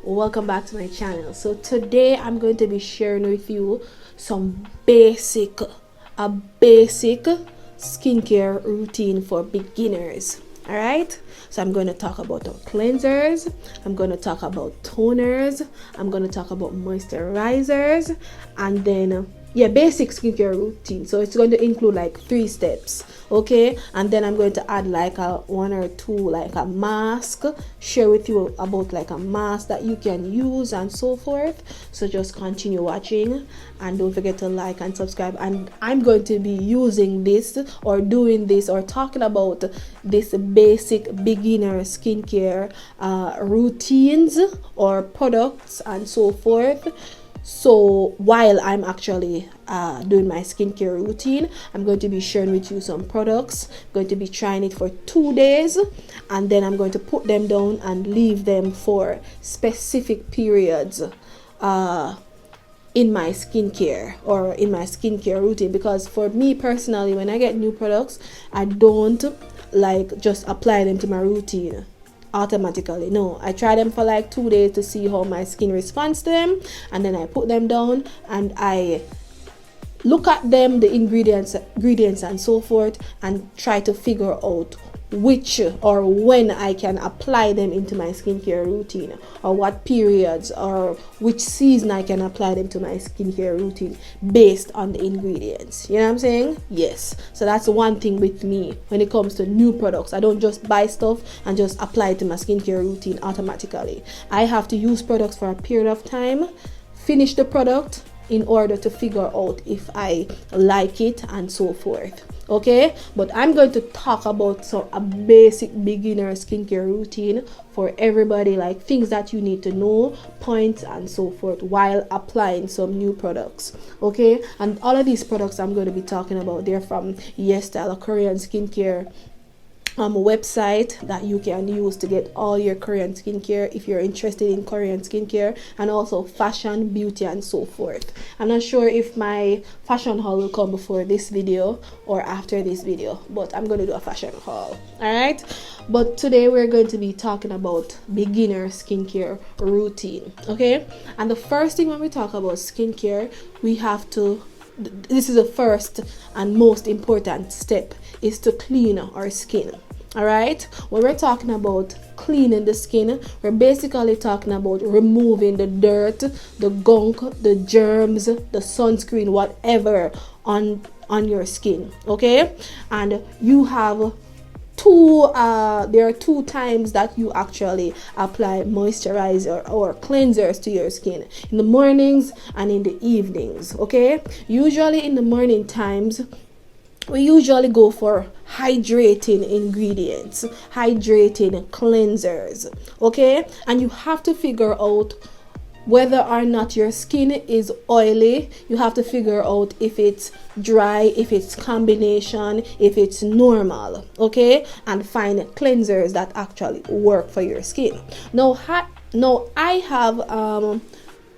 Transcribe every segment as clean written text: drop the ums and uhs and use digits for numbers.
welcome back to my channel. So today I'm going to be sharing with you some basic skincare routine for beginners. All right, so I'm going to talk about our cleansers, I'm going to talk about toners, I'm going to talk about moisturizers, and then basic skincare routine. So it's going to include like 3 steps, okay? And then I'm going to add like a 1 or 2 like a mask, share with you about like a mask that you can use and so forth. So just continue watching and don't forget to like and subscribe. And I'm going to be using this or doing this or talking about this basic beginner skincare routines or products and so forth. So while I'm actually doing my skincare routine, I'm going to be sharing with you some products. I'm going to be trying it for 2 days, and then I'm going to put them down and leave them for specific periods in my skincare or in my skincare routine. Because for me personally, when I get new products, I don't like just apply them to my routine automatically. No, I try them for like 2 days to see how my skin responds to them, and then I put them down and I look at them, the ingredients and so forth, and try to figure out which or when I can apply them into my skincare routine, or what periods or which season I can apply them to my skincare routine based on the ingredients. You know what I'm saying? Yes. So that's one thing with me when it comes to new products. I don't just buy stuff and just apply it to my skincare routine automatically. I have to use products for a period of time, finish the product in order to figure out if I like it and so forth. Okay, but I'm going to talk about a basic beginner skincare routine for everybody, like things that you need to know, points and so forth, while applying some new products. Okay, and all of these products I'm going to be talking about, they're from YesStyle, a Korean skincare website that you can use to get all your Korean skincare if you're interested in Korean skincare, and also fashion, beauty and so forth. I'm not sure if my fashion haul will come before this video or after this video, but I'm going to do a fashion haul. All right, but today we're going to be talking about beginner skincare routine. Okay, and the first thing when we talk about skincare, we have to, this is the first and most important step, is to clean our skin. All right, when we're talking about cleaning the skin, we're basically talking about removing the dirt, the gunk, the germs, the sunscreen, whatever on your skin. Okay, and you have there are 2 times that you actually apply moisturizer or cleansers to your skin: in the mornings and in the evenings. Okay, usually in the morning times we usually go for hydrating ingredients, hydrating cleansers. Okay, and you have to figure out whether or not your skin is oily. You have to figure out if it's dry, if it's combination, if it's normal. Okay, and find cleansers that actually work for your skin. Now I have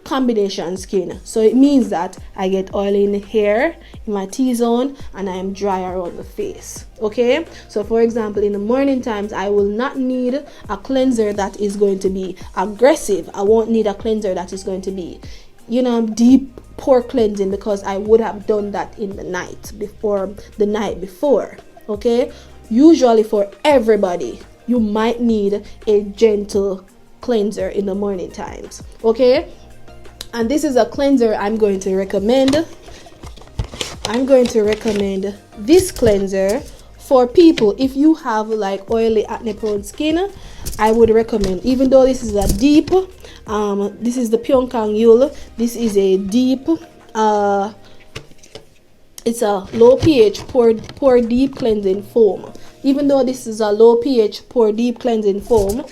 combination skin, so it means that I get oil in the hair, in my T-zone, and I am dry around the face. Okay, so for example, in the morning times I will not need a cleanser that is going to be aggressive. I won't need a cleanser that is going to be, you know, deep pore cleansing, because I would have done that in the night before. Okay, usually for everybody you might need a gentle cleanser in the morning times. Okay, and this is a cleanser I'm going to recommend. I'm going to recommend this cleanser for people. If you have like oily, acne prone skin, I would recommend, even though this is a deep this is the Pyunkang Yul. This is a deep it's a low pH pore deep cleansing foam. Even though this is a low pH pore deep cleansing foam,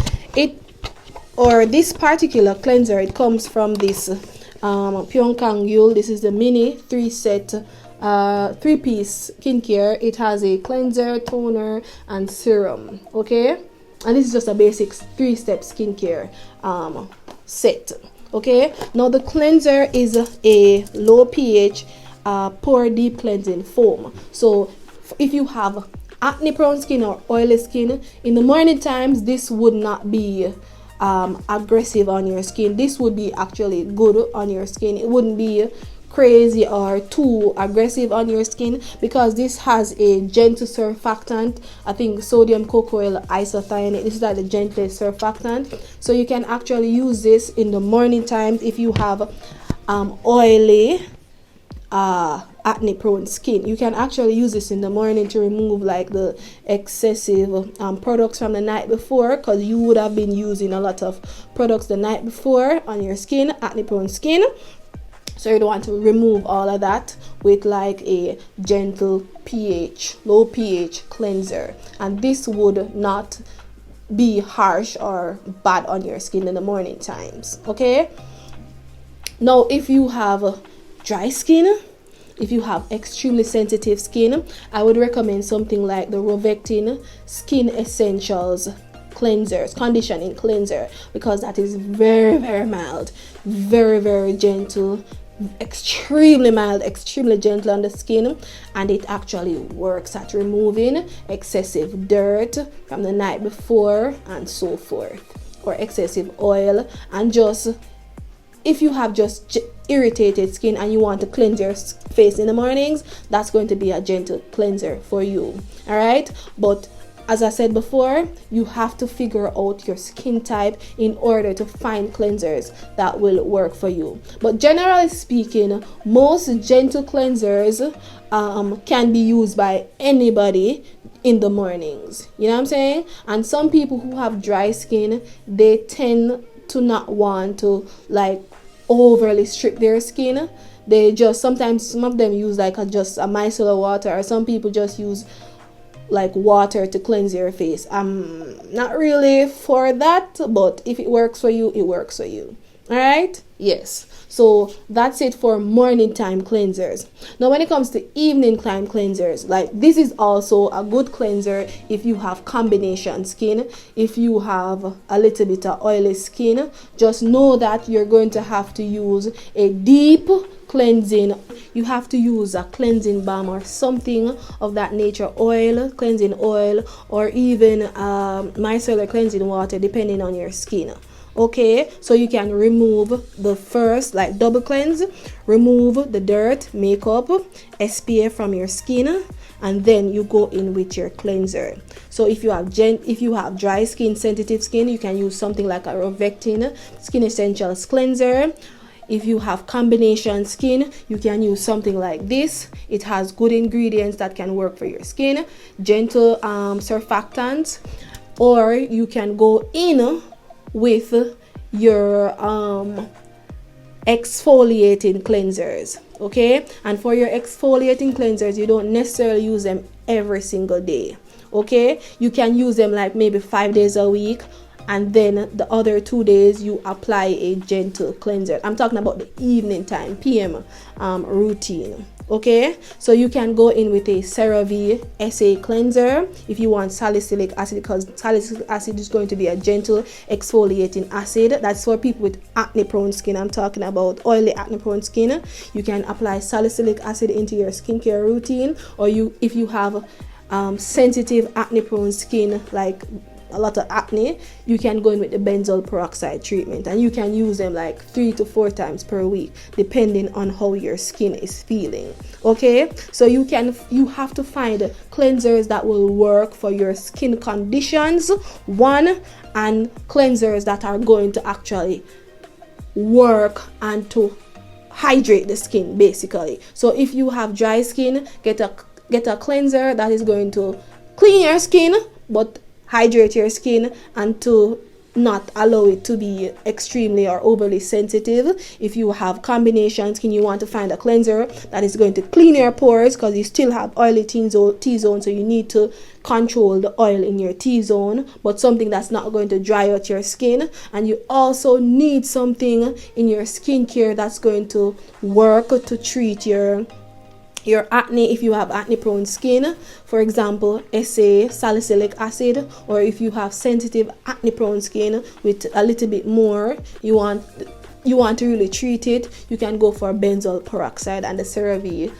this particular cleanser, it comes from this Pyunkang Yul. This is the mini 3-piece skincare. It has a cleanser, toner and serum. Okay, and this is just a basic 3-step skincare set. Okay, now the cleanser is a low pH pore deep cleansing foam. So if you have acne prone skin or oily skin, in the morning times this would not be aggressive on your skin. This would be actually good on your skin. It wouldn't be crazy or too aggressive on your skin, because this has a gentle surfactant. I think sodium cocoa isothianate. This is like the gentlest surfactant, so you can actually use this in the morning times if you have oily acne prone skin. You can actually use this in the morning to remove like the excessive products from the night before, because you would have been using a lot of products the night before on your skin, acne prone skin. So you don't want to remove all of that with like a gentle pH, low pH cleanser. And this would not be harsh or bad on your skin in the morning times. Okay. Now, if you have dry skin, if you have extremely sensitive skin, I would recommend something like the Rovectin Skin Essentials cleansers, conditioning cleanser, because that is very, very mild, very, very gentle, extremely mild, extremely gentle on the skin, and it actually works at removing excessive dirt from the night before and so forth, or excessive oil. And just if you have just irritated skin and you want to cleanse your face in the mornings, that's going to be a gentle cleanser for you. All right, but as I said before, you have to figure out your skin type in order to find cleansers that will work for you. But generally speaking, most gentle cleansers can be used by anybody in the mornings. You know what I'm saying? And some people who have dry skin, they tend to not want to like overly strip their skin. They just, sometimes some of them use like just a micellar water, or some people just use like water to cleanse your face. I'm not really for that, but if it works for you, it works for you. All right, yes. So that's it for morning time cleansers. Now when it comes to evening time cleansers, like this is also a good cleanser if you have combination skin. If you have a little bit of oily skin, just know that you're going to have to use a deep cleansing. You have to use a cleansing balm or something of that nature, oil, cleansing oil, or even micellar cleansing water, depending on your skin. Okay, so you can remove the first, like double cleanse, remove the dirt, makeup, SPF from your skin, and then you go in with your cleanser. So if you have dry skin, sensitive skin, you can use something like a Rovectin Skin Essentials cleanser. If you have combination skin, you can use something like this. It has good ingredients that can work for your skin, gentle surfactants, or you can go in with your exfoliating cleansers. Okay, and for your exfoliating cleansers, you don't necessarily use them every single day. Okay, you can use them like maybe 5 days a week, and then the other 2 days you apply a gentle cleanser. I'm talking about the evening time, PM routine. Okay, so you can go in with a CeraVe SA cleanser if you want salicylic acid, because salicylic acid is going to be a gentle exfoliating acid. That's for people with acne prone skin. I'm talking about oily acne prone skin. You can apply salicylic acid into your skincare routine, or if you have sensitive acne prone skin, like a lot of acne, you can go in with the benzoyl peroxide treatment, and you can use them like 3 to 4 times per week depending on how your skin is feeling. Okay, so you have to find cleansers that will work for your skin conditions, and cleansers that are going to actually work and to hydrate the skin basically. So if you have dry skin, get a cleanser that is going to clean your skin but hydrate your skin, and to not allow it to be extremely or overly sensitive. If you have combination skin, you want to find a cleanser that is going to clean your pores, because you still have oily T-zone, so you need to control the oil in your T-zone, but something that's not going to dry out your skin. And you also need something in your skincare that's going to work to treat your acne. If you have acne prone skin, for example, salicylic acid, or if you have sensitive acne prone skin with a little bit more, you want to really treat it, you can go for benzoyl peroxide, and the CeraVe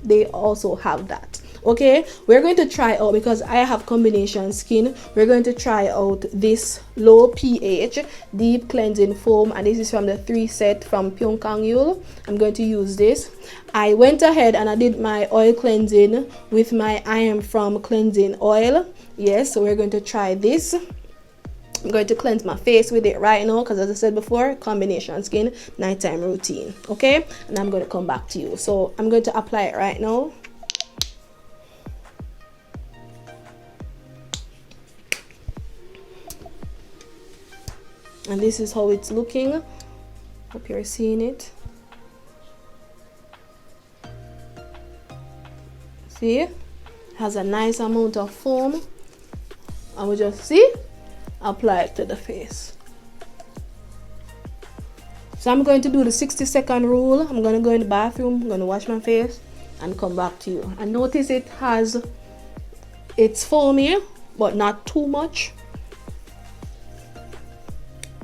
they also have that. Okay, we're going to try out, because I have combination skin, we're going to try out this low pH deep cleansing foam, and this is from the 3 set from Pyunkang. I'm going to use this. I went ahead and I did my oil cleansing with my I Am From cleansing oil. Yes, so we're going to try this. I'm going to cleanse my face with it right now, because as I said before, combination skin, nighttime routine. Okay, and I'm going to come back to you. So I'm going to apply it right now. And this is how it's looking. Hope you're seeing it. See, it has a nice amount of foam. And we just see, apply it to the face. So I'm going to do the 60-second rule. I'm going to go in the bathroom, I'm going to wash my face and come back to you. And notice it's foamy, but not too much.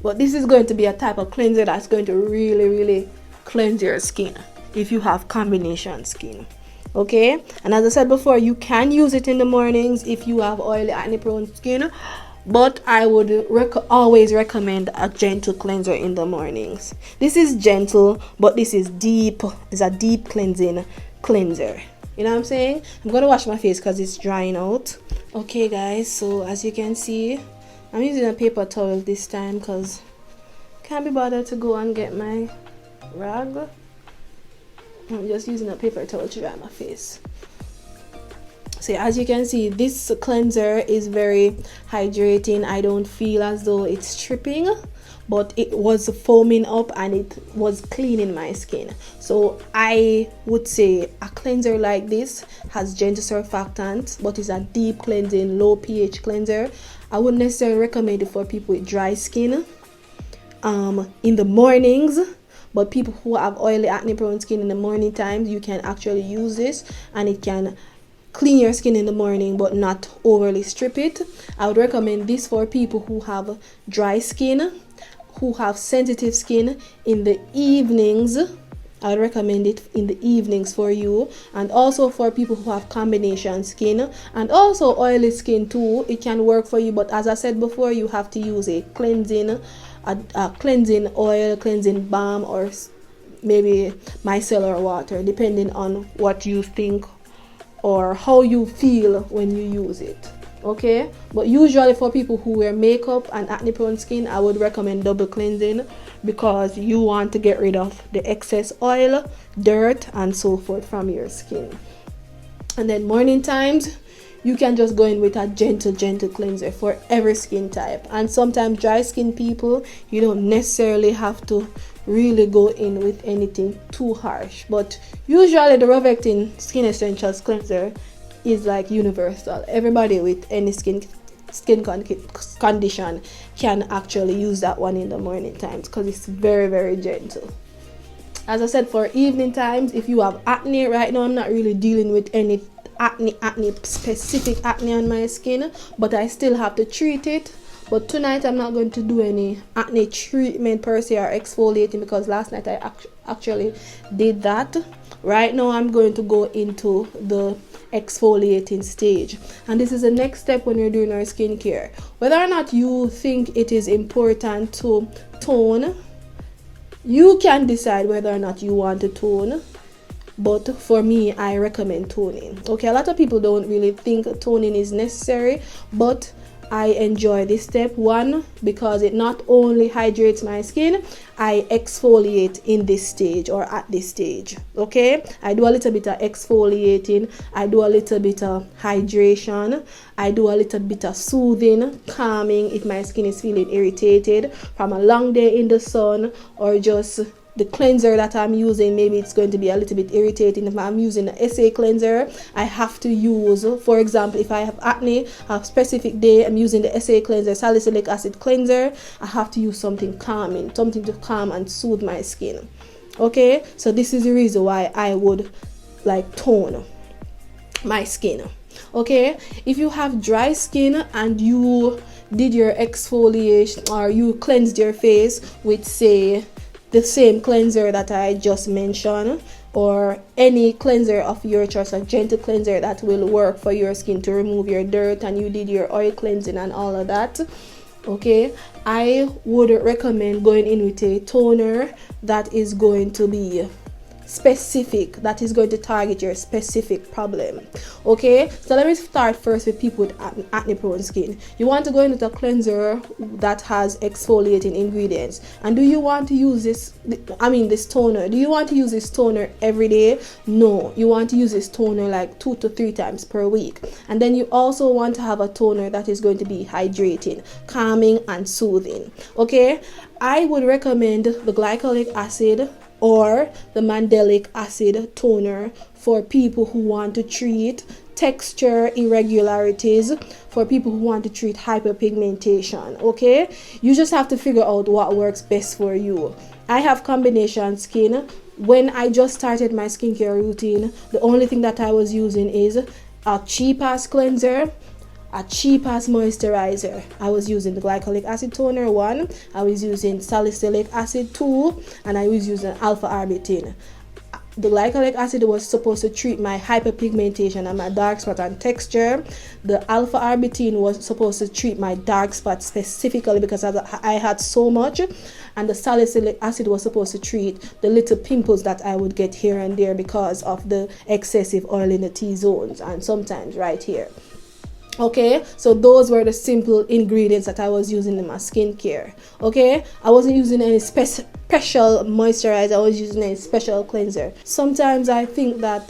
But this is going to be a type of cleanser that's going to really cleanse your skin if you have combination skin. Okay, and as I said before, you can use it in the mornings if you have oily, acne prone skin, but I would always recommend a gentle cleanser in the mornings. This is gentle, but this is deep. It's a deep cleansing cleanser. You know what I'm saying? I'm gonna wash my face because it's drying out. Okay guys, so as you can see, I'm using a paper towel this time because can't be bothered to go and get my rag. I'm just using a paper towel to dry my face. So as you can see, this cleanser is very hydrating. I don't feel as though it's tripping, but it was foaming up and it was cleaning my skin. So I would say a cleanser like this has gentle surfactants, but it's a deep cleansing, low pH cleanser. I wouldn't necessarily recommend it for people with dry skin in the mornings, but people who have oily, acne prone skin in the morning times, you can actually use this and it can clean your skin in the morning but not overly strip it. I would recommend this for people who have dry skin, who have sensitive skin in the evenings. I would recommend it in the evenings for you, and also for people who have combination skin and also oily skin too. It can work for you, but as I said before, you have to use a cleansing oil, cleansing balm, or maybe micellar water, depending on what you think or how you feel when you use it. Okay, but usually for people who wear makeup and acne prone skin, I would recommend double cleansing, because you want to get rid of the excess oil, dirt and so forth from your skin. And then morning times, you can just go in with a gentle cleanser for every skin type. And sometimes dry skin people, you don't necessarily have to really go in with anything too harsh, but usually the Rovectin Skin Essentials cleanser is like universal. Everybody with any skin condition can actually use that one in the morning times because it's very gentle. As I said, for evening times, if you have acne, right now I'm not really dealing with any specific acne on my skin, but I still have to treat it. But tonight I'm not going to do any acne treatment per se or exfoliating, because last night I actually did that. Right now I'm going to go into the exfoliating stage, and this is the next step when you're doing our skincare. Whether or not you think it is important to tone, you can decide whether or not you want to tone, but for me, I recommend toning. Okay, a lot of people don't really think toning is necessary, but I enjoy this step. One, because it not only hydrates my skin, I exfoliate in this stage or at this stage. Okay, I do a little bit of exfoliating, I do a little bit of hydration, I do a little bit of soothing, calming if my skin is feeling irritated from a long day in the sun, or just the cleanser that I'm using, maybe it's going to be a little bit irritating. If I'm using an SA cleanser, I have to use, for example, if I have acne, a specific day, I'm using the SA cleanser, Salicylic acid cleanser, I have to use something calming, something to calm and soothe my skin. Okay, so this is the reason why I would like tone my skin. Okay, if you have dry skin and you did your exfoliation or you cleansed your face with, say, the same cleanser that I just mentioned, or any cleanser of your choice, a gentle cleanser that will work for your skin to remove your dirt, and you did your oil cleansing and all of that, okay, I would recommend going in with a toner that is going to be specific, that is going to target your specific problem. Okay, so let me start first with people with acne prone skin. You want to go in with a cleanser that has exfoliating ingredients. And do you want to use this toner, do you want to use this toner every day? No, you want to use this toner like 2 to 3 times per week. And then you also want to have a toner that is going to be hydrating, calming and soothing. Okay, I would recommend the glycolic acid or the mandelic acid toner for people who want to treat texture irregularities, for people who want to treat hyperpigmentation. Okay, you just have to figure out what works best for you. I have combination skin. When I just started my skincare routine, the only thing that I was using is a cheap ass cleanser, a cheap ass moisturizer. I was using the glycolic acid toner 1, I was using salicylic acid 2, and I was using alpha arbutin. The glycolic acid was supposed to treat my hyperpigmentation and my dark spot and texture. The alpha arbutin was supposed to treat my dark spot specifically because I had so much, and the salicylic acid was supposed to treat the little pimples that I would get here and there because of the excessive oil in the T-zones and sometimes right here. Okay, so those were the simple ingredients that I was using in my skincare. Okay, I wasn't using any special moisturizer, I was using a special cleanser. Sometimes I think that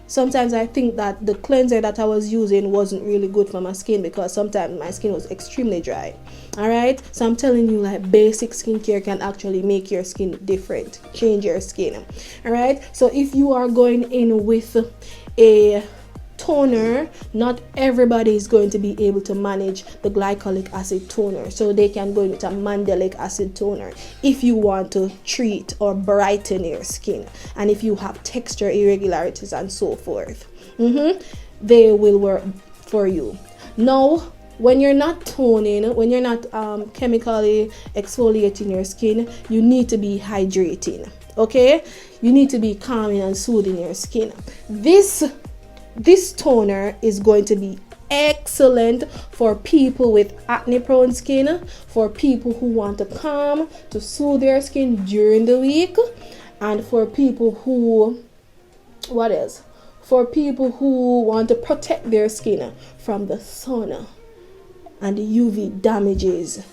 the cleanser that I was using wasn't really good for my skin because sometimes my skin was extremely dry. All right, so I'm telling you, like, basic skincare can actually make your skin different, change your skin. All right, so if you are going in with a toner, not everybody is going to be able to manage the glycolic acid toner, so they can go with a mandelic acid toner if you want to treat or brighten your skin, and if you have texture irregularities and so forth, they will work for you. Now, when you're not toning, when you're not chemically exfoliating your skin, you need to be hydrating. Okay, you need to be calming and soothing your skin. This toner is going to be excellent for people with acne prone skin, for people who want to calm, to soothe their skin during the week, and for people who, for people who want to protect their skin from the sun and the UV damages,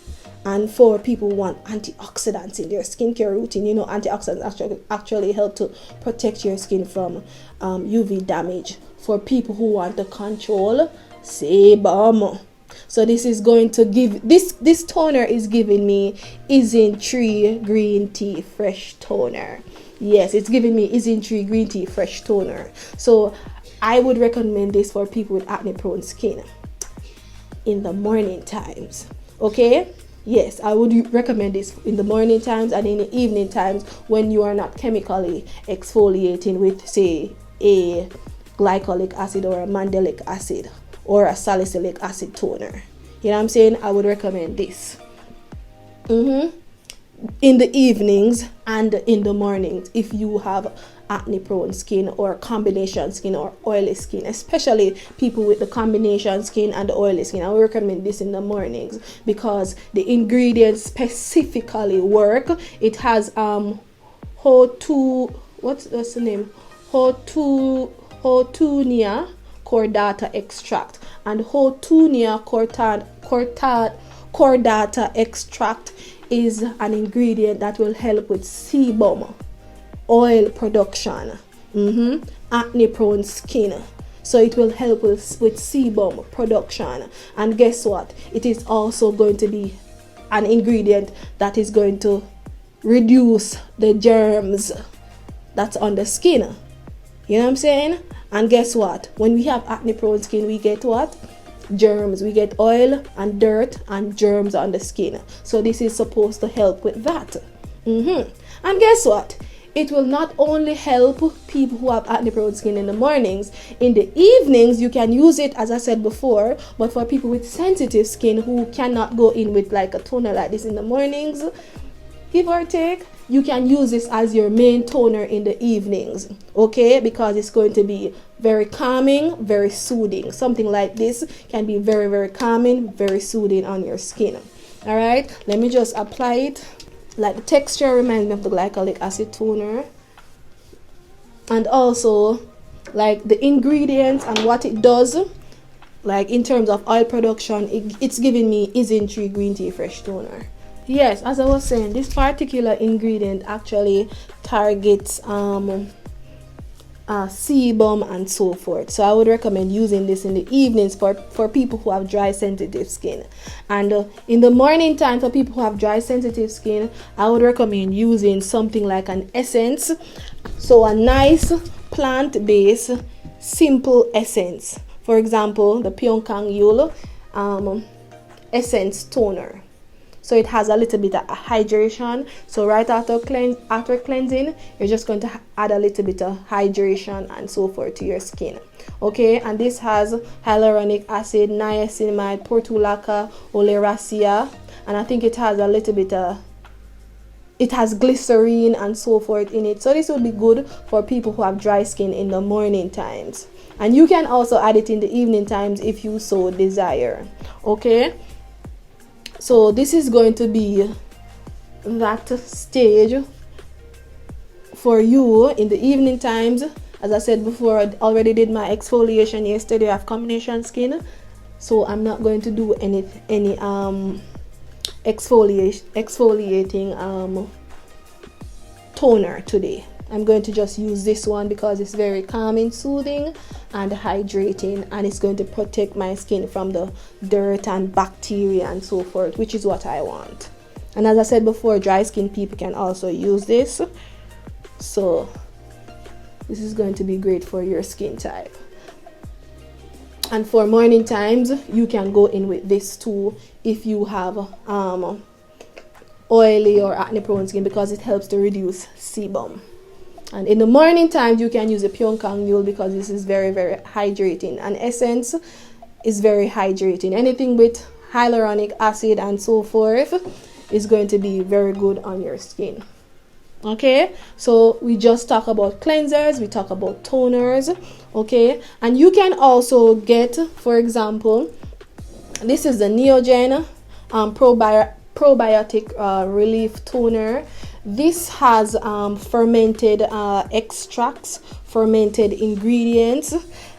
and for people who want antioxidants in their skincare routine. You know, antioxidants actually help to protect your skin from UV damage. For people who want to control sebum. So this is going to give, this toner is giving me Isin Tree Green Tea Fresh Toner. Yes, it's giving me Isin Tree Green Tea Fresh Toner. So I would recommend this for people with acne prone skin in the morning times. Okay, yes, I would recommend this in the morning times and in the evening times when you are not chemically exfoliating with, say, a glycolic acid or a mandelic acid or a salicylic acid toner. You know what I'm saying? I would recommend this in the evenings and in the mornings if you have acne prone skin or combination skin or oily skin, especially people with the combination skin and the oily skin. I would recommend this in the mornings because the ingredients specifically work. It has Houttuynia cordata extract, and Houttuynia cordata extract is an ingredient that will help with sebum, oil production, acne prone skin. So it will help with sebum production, and guess what, it is also going to be an ingredient that is going to reduce the germs that's on the skin. You know what I'm saying? And guess what? When we have acne prone skin, we get what? Germs. We get oil and dirt and germs on the skin. So this is supposed to help with that. And guess what? It will not only help people who have acne prone skin in the mornings. In the evenings, you can use it, as I said before, but for people with sensitive skin who cannot go in with like a toner like this in the mornings, give or take, you can use this as your main toner in the evenings, okay? Because it's going to be very calming, very soothing. Something like this can be very, very calming, very soothing on your skin. All right, let me just apply it. Like, the texture reminds me of the glycolic acid toner, and also like the ingredients and what it does, like in terms of oil production, it's giving me Tree green tea fresh toner. Yes, as I was saying, this particular ingredient actually targets sebum and so forth. So I would recommend using this in the evenings for people who have dry sensitive skin. And in the morning time, for people who have dry sensitive skin, I would recommend using something like an essence. So a nice plant-based simple essence. For example, the Pyunkang essence toner. So it has a little bit of hydration. So right after cleansing, you're just going to add a little bit of hydration and so forth to your skin. Okay, and this has hyaluronic acid, niacinamide, portulaca, oleracea, and I think it has a little bit of, it has glycerine and so forth in it. So this would be good for people who have dry skin in the morning times. And you can also add it in the evening times if you so desire. Okay. So this is going to be that stage for you in the evening times. As I said before, I already did my exfoliation yesterday. I have combination skin, so I'm not going to do any exfoliating toner today. I'm going to just use this one because it's very calming, soothing, and hydrating, and it's going to protect my skin from the dirt and bacteria and so forth, which is what I want. And as I said before, dry skin people can also use this. So this is going to be great for your skin type. And for morning times, you can go in with this too if you have oily or acne prone skin, because it helps to reduce sebum. And in the morning times, you can use a Pyunkang because this is very, very hydrating. And essence is very hydrating. Anything with hyaluronic acid and so forth is going to be very good on your skin. Okay, so we just talk about cleansers, we talk about toners. Okay, and you can also get, for example, this is the NEOGEN probiotic relief toner. This has fermented extracts, fermented ingredients,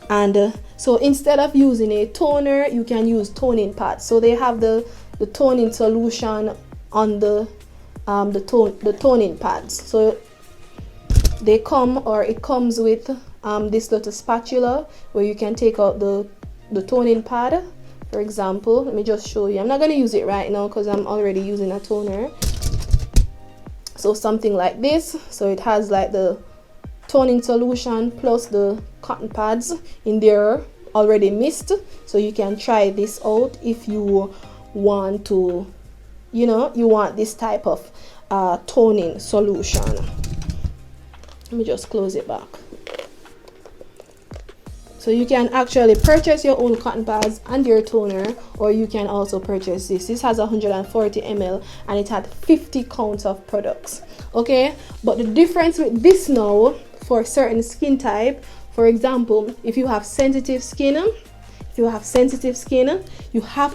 and so instead of using a toner, you can use toning pads. So they have the toning solution on the toning pads. So they come, or it comes with this little spatula where you can take out the toning pad. For example, let me just show you. I'm not going to use it right now because I'm already using a toner. So something like this. So it has like the toning solution plus the cotton pads in there already mixed. So you can try this out if you want to, you know, you want this type of toning solution. Let me just close it back. So you can actually purchase your own cotton pads and your toner, or you can also purchase this. This has 140 ml and it had 50 counts of products. Okay, but the difference with this now, for certain skin type, for example, if you have sensitive skin, you have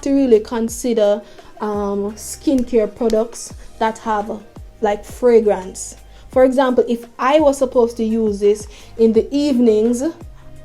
to really consider skincare products that have like fragrance. For example, if I was supposed to use this in the evenings,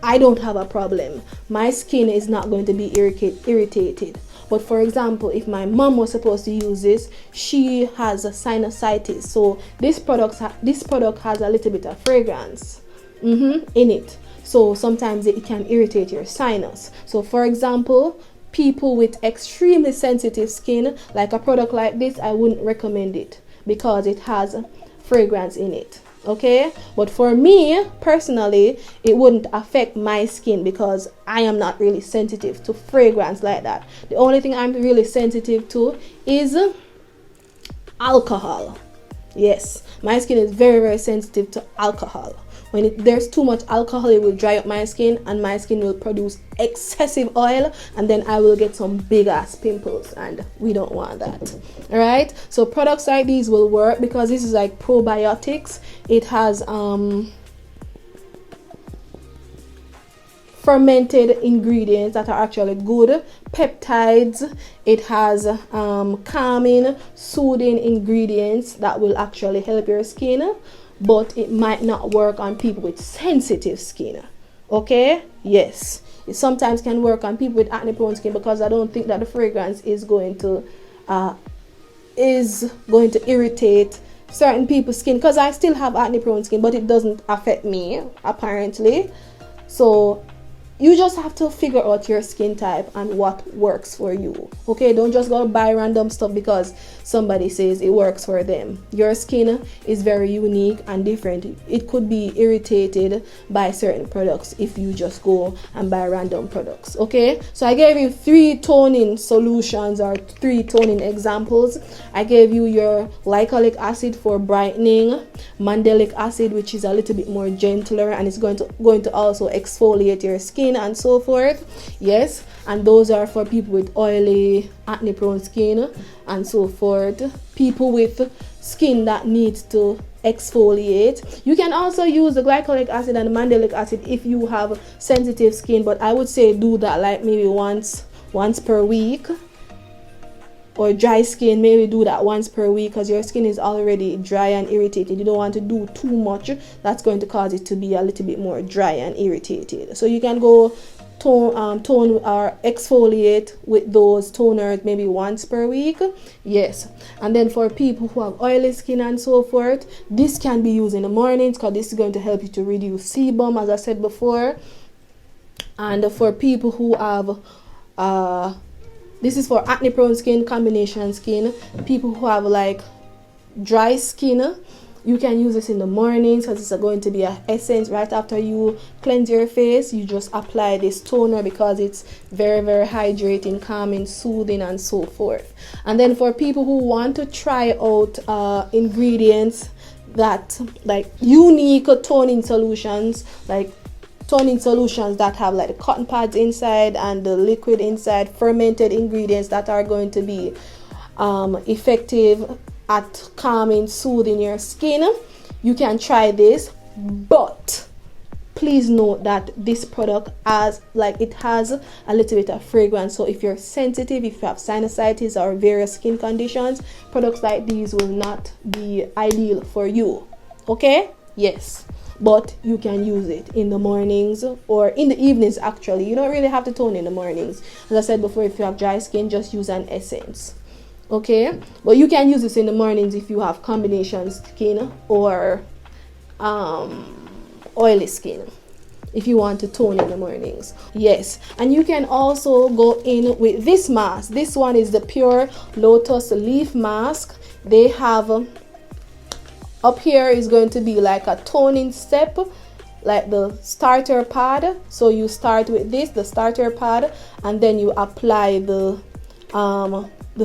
I don't have a problem. My skin is not going to be irritated. But for example, if my mom was supposed to use this, she has a sinusitis. So this product has a little bit of fragrance in it. So sometimes it can irritate your sinus. So for example, people with extremely sensitive skin, like a product like this, I wouldn't recommend it because it has fragrance in it. Okay, but for me personally, it wouldn't affect my skin because I am not really sensitive to fragrance like that. The only thing I'm really sensitive to is alcohol. Yes, my skin is very, very sensitive to alcohol. When there's too much alcohol, it will dry up my skin, and my skin will produce excessive oil, and then I will get some big ass pimples, and we don't want that. All right, so products like these will work because this is like probiotics. It has fermented ingredients that are actually good, peptides. It has calming, soothing ingredients that will actually help your skin, but it might not work on people with sensitive skin. Okay, yes, it sometimes can work on people with acne prone skin, because I don't think that the fragrance is going to irritate certain people's skin, because I still have acne prone skin, but it doesn't affect me apparently. So you just have to figure out your skin type and what works for you. Okay, don't just go buy random stuff because somebody says it works for them. Your skin is very unique and different. It could be irritated by certain products if you just go and buy random products. Okay, so I gave you 3 toning solutions, or 3 toning examples. I gave you your glycolic acid for brightening, mandelic acid, which is a little bit more gentler and it's going to also exfoliate your skin and so forth. Yes, and those are for people with oily, acne prone skin and so forth, people with skin that needs to exfoliate. You can also use the glycolic acid and the mandelic acid if you have sensitive skin, but I would say do that like maybe once per week. Or dry skin, maybe do that once per week, because your skin is already dry and irritated. You don't want to do too much. That's going to cause it to be a little bit more dry and irritated. So you can go tone or exfoliate with those toners maybe once per week. Yes, and then for people who have oily skin and so forth, this can be used in the mornings, because this is going to help you to reduce sebum, as I said before. And for people who have this is for acne prone skin, combination skin, people who have like dry skin. You can use this in the mornings, because it's going to be an essence right after you cleanse your face. You just apply this toner because it's very, very hydrating, calming, soothing and so forth. And then for people who want to try out ingredients that like unique toning solutions, like toning solutions that have like the cotton pads inside and the liquid inside, fermented ingredients that are going to be effective at calming, soothing your skin, you can try this. But please note that this product has a little bit of fragrance. So if you're sensitive, if you have sinusitis or various skin conditions, products like these will not be ideal for you. Okay, yes, but you can use it in the mornings or in the evenings. Actually, you don't really have to tone in the mornings. As I said before, if you have dry skin, just use an essence. Okay, but you can use this in the mornings if you have combination skin or oily skin, if you want to tone in the mornings. Yes, and you can also go in with this mask. This one is the Pure Lotus Leaf Mask. They have up here is going to be like a toning step, like the starter pad. So you start with this, the starter pad, and then you apply the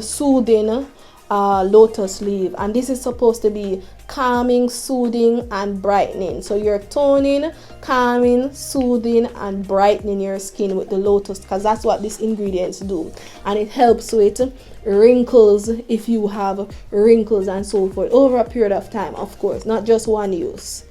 soothing lotus leaf, and this is supposed to be calming, soothing and brightening. So you're toning, calming, soothing and brightening your skin with the lotus, because that's what these ingredients do. And it helps with wrinkles, if you have wrinkles and so forth, over a period of time, of course, not just one use.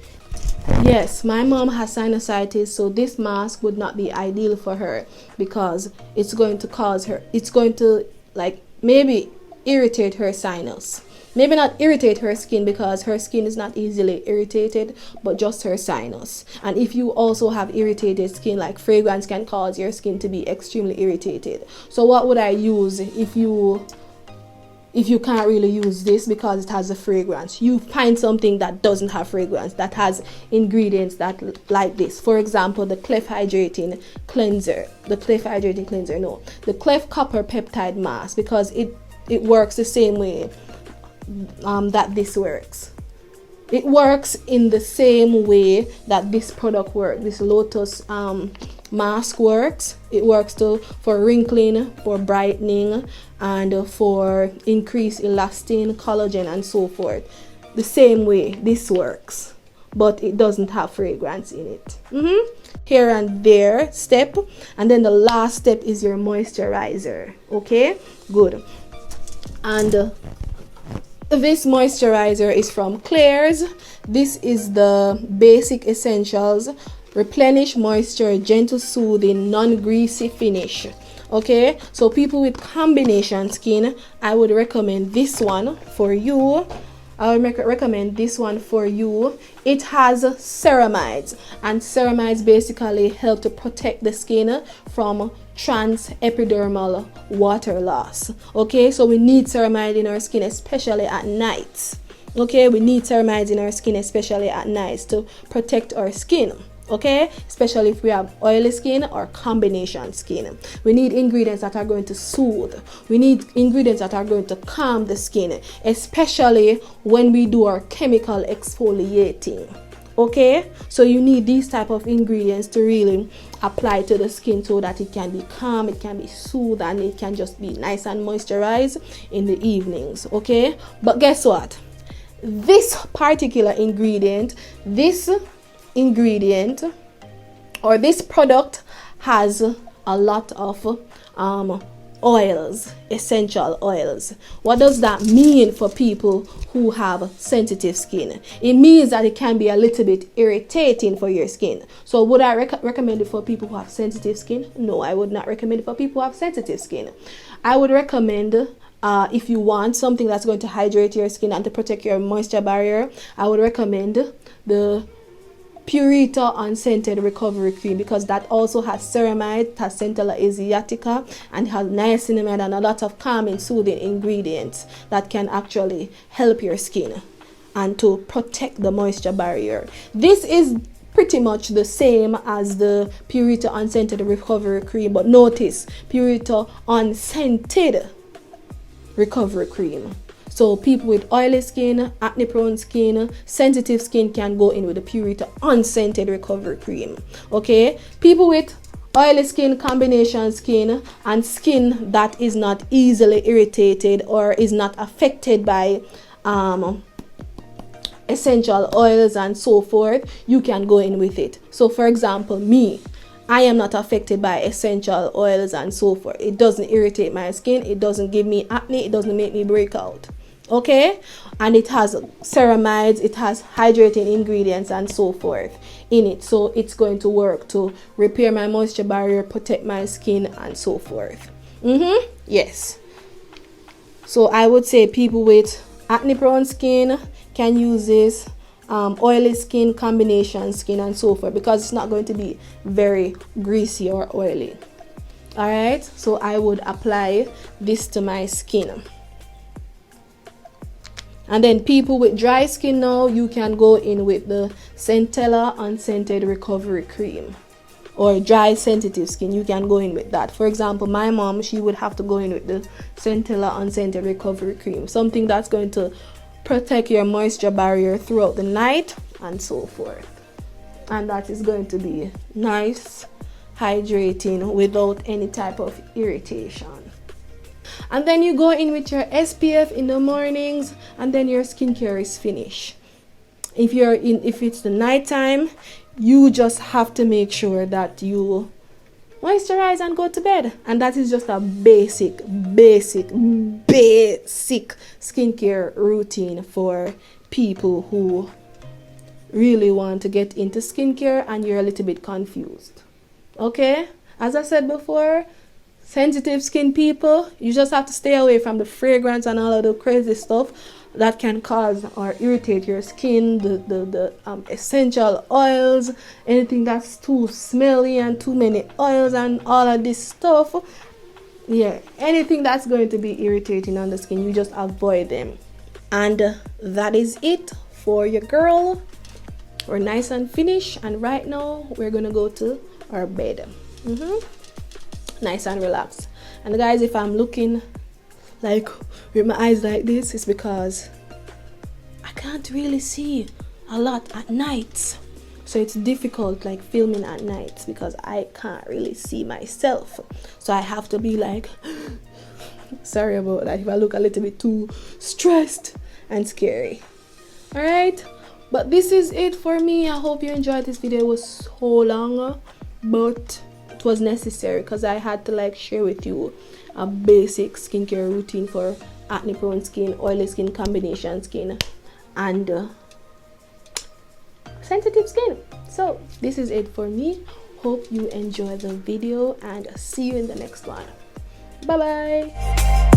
Yes, my mom has sinusitis, so this mask would not be ideal for her, because it's going to like maybe irritate her sinus. Maybe not irritate her skin, because her skin is not easily irritated, but just her sinus. And if you also have irritated skin, like fragrance can cause your skin to be extremely irritated. So what would I use if you can't really use this because it has a fragrance? You find something that doesn't have fragrance, that has ingredients that like this. For example, the Klairs hydrating cleanser, the Klairs copper peptide mask, because it works the same way that this works. It works in the same way that this product works. This Lotus mask works. It works for wrinkling, for brightening, and for increased elastin, collagen and so forth. The same way this works. but it doesn't have fragrance in it. Here and there step, and then the last step is your moisturizer. Okay, good. And this moisturizer is from Klairs. This is the Basic Essentials Replenish Moisture, Gentle Soothing, Non-Greasy Finish. Okay, so people with combination skin, I would recommend this one for you. I would recommend this one for you. It has ceramides, and ceramides basically help to protect the skin from transepidermal water loss. Okay, so we need ceramide in our skin, especially at night. Okay, we need ceramides in our skin, especially at night, to protect our skin. Okay, especially if we have oily skin or combination skin. We need ingredients that are going to soothe. We need ingredients that are going to calm the skin, especially when we do our chemical exfoliating. Okay, so you need these type of ingredients to really apply to the skin so that it can be calm, it can be soothed, and it can just be nice and moisturized in the evenings. Okay, but guess what? This particular ingredient, or this product has a lot of oils, essential oils. What does that mean for people who have sensitive skin? It means that it can be a little bit irritating for your skin. So would I recommend it for people who have sensitive skin? No, I would not recommend it for people who have sensitive skin. I would recommend, if you want something that's going to hydrate your skin and to protect your moisture barrier, I would recommend the Purita Unscented Recovery Cream, because that also has ceramide, has Centella asiatica, and has niacinamide and a lot of calming, soothing ingredients that can actually help your skin and to protect the moisture barrier. This is pretty much the same as the Purita Unscented Recovery Cream, but notice Purita Unscented Recovery Cream. So people with oily skin, acne prone skin, sensitive skin can go in with the Purita Unscented Recovery Cream. Okay, people with oily skin, combination skin, and skin that is not easily irritated or is not affected by essential oils and so forth, you can go in with it. So for example, me, I am not affected by essential oils and so forth. It doesn't irritate my skin, it doesn't give me acne, it doesn't make me break out. Okay, and it has ceramides, it has hydrating ingredients and so forth in it, so it's going to work to repair my moisture barrier, protect my skin, and so forth. Yes, so I would say people with acne prone skin can use this, oily skin, combination skin, and so forth, because it's not going to be very greasy or oily. All right, so I would apply this to my skin. And then people with dry skin, now you can go in with the Centella Unscented Recovery Cream. Or dry sensitive skin, you can go in with that. For example, my mom, she would have to go in with the Centella Unscented Recovery Cream, something that's going to protect your moisture barrier throughout the night and so forth. And that is going to be nice, hydrating, without any type of irritation. And then you go in with your SPF in the mornings, and then your skincare is finished. If it's the nighttime, you just have to make sure that you moisturize and go to bed. And that is just a basic skincare routine for people who really want to get into skincare and you're a little bit confused. Okay, as I said before, sensitive skin people, you just have to stay away from the fragrance and all of the crazy stuff that can cause or irritate your skin, the essential oils, anything that's too smelly and too many oils and all of this stuff. Yeah, anything that's going to be irritating on the skin, you just avoid them. And that is it for your girl. We're nice and finished, and right now we're gonna go to our bed. Nice and relaxed. And guys, if I'm looking like with my eyes like this, it's because I can't really see a lot at night, so it's difficult like filming at night because I can't really see myself, so I have to be like sorry about that if I look a little bit too stressed and scary. All right, But this is it for me. I hope you enjoyed this video. It was so long, but it was necessary because I had to like share with you a basic skincare routine for acne prone skin, oily skin, combination skin, and sensitive skin. So this is it for me. Hope you enjoy the video and see you in the next one. Bye bye.